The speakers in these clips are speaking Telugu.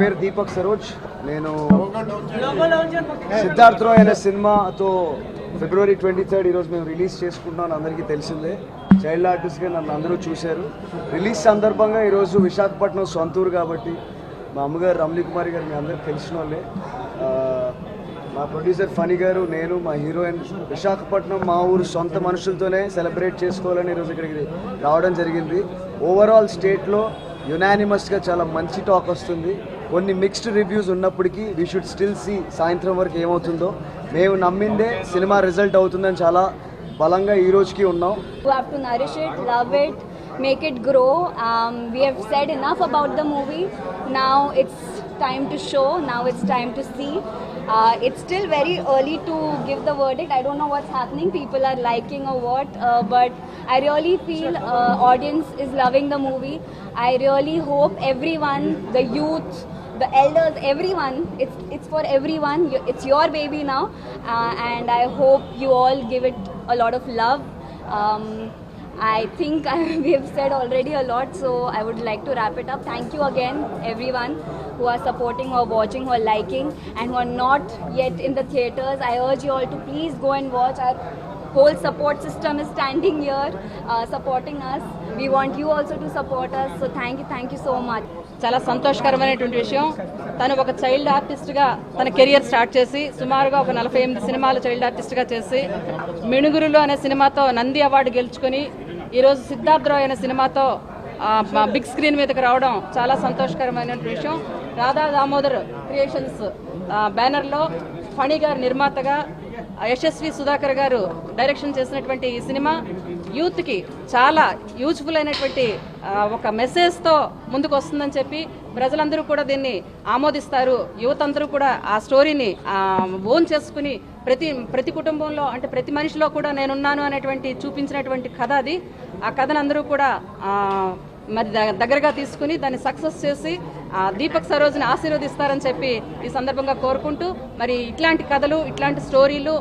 పేరు దీపక్ సరోజ్. నేను సిద్ధార్థ్ రాయ్ అనే సినిమాతో February 23 ఈరోజు మేము రిలీజ్ చేసుకుంటున్నాం. అందరికీ తెలిసిందే, చైల్డ్ ఆర్టిస్ట్గా నన్ను అందరూ చూశారు. రిలీజ్ సందర్భంగా ఈరోజు విశాఖపట్నం సొంతూరు కాబట్టి మా అమ్మగారు రమణి కుమారి గారు మీ అందరికి తెలిసిన వాళ్ళే, మా ప్రొడ్యూసర్ ఫనీ గారు, నేను, మా హీరోయిన్ విశాఖపట్నం మా ఊరు సొంత మనుషులతోనే సెలబ్రేట్ చేసుకోవాలని ఈరోజు ఇక్కడికి రావడం జరిగింది. ఓవరాల్ స్టేట్లో యునానిమస్గా చాలా మంచి టాక్ వస్తుంది. కొన్ని మిక్స్డ్ రివ్యూస్ ఉన్నప్పటికీ వీ షుడ్ స్టిల్ సీ సాయంత్రం వరకు ఏమవుతుందో. మేము నమ్మిందే సినిమా రిజల్ట్ అవుతుందని చాలా బలంగా ఈ రోజుకి ఉన్నాం. You have to nourish it, love it, make it grow. We have said enough about the movie. Now it's time to show. Now it's time to see. It's still very early to give the verdict. I don't know what's happening. People are liking or what, but I really feel audience is loving the movie. I really hope everyone, the youth, the elders, everyone, it's for everyone. It's your baby now, and I hope you all give it a lot of love. I think we have said already a lot, so I would like to wrap it up. Thank you again, everyone who are supporting, who are watching, who are liking, and who are not yet in the theatres. I urge you all to please go and watch. Our whole support system is standing here supporting us. We want you also to support us, so thank you so much. చాలా సంతోషకరమైనటువంటి విషయం. తను ఒక చైల్డ్ ఆర్టిస్ట్గా తన కెరియర్ స్టార్ట్ చేసి సుమారుగా ఒక 48 సినిమాలు చైల్డ్ ఆర్టిస్ట్గా చేసి మిణుగురులు అనే సినిమాతో నంది అవార్డు గెలుచుకొని ఈరోజు సిద్ధార్థ్ రాయ్ అనే సినిమాతో బిగ్ స్క్రీన్ మీదకి రావడం చాలా సంతోషకరమైన విషయం. రాధా దామోదర్ క్రియేషన్స్ బ్యానర్లో ఫణి గారు నిర్మాతగా, యశస్వి సుధాకర్ గారు డైరెక్షన్ చేసినటువంటి ఈ సినిమా యూత్కి చాలా యూజ్ఫుల్ అయినటువంటి ఒక మెసేజ్తో ముందుకు వస్తుందని చెప్పి ప్రజలందరూ కూడా దీన్ని ఆమోదిస్తారు. యువత అందరూ కూడా ఆ స్టోరీని ఓన్ చేసుకుని ప్రతి కుటుంబంలో అంటే ప్రతి మనిషిలో కూడా నేనున్నాను అనేటువంటి చూపించినటువంటి కథ అది. ఆ కథను అందరూ కూడా మరి దగ్గరగా తీసుకుని దాన్ని సక్సెస్ చేసి దీపక్ సరోజ్ని ఆశీర్వదిస్తారని చెప్పి ఈ సందర్భంగా కోరుకుంటూ, మరి ఇట్లాంటి కథలు, ఇట్లాంటి స్టోరీలు,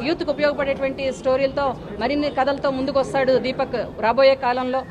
యూత్కు ఉపయోగపడేటువంటి స్టోరీలతో మరిన్ని కథలతో ముందుకు వస్తాడు దీపక్ రాబోయే కాలంలో.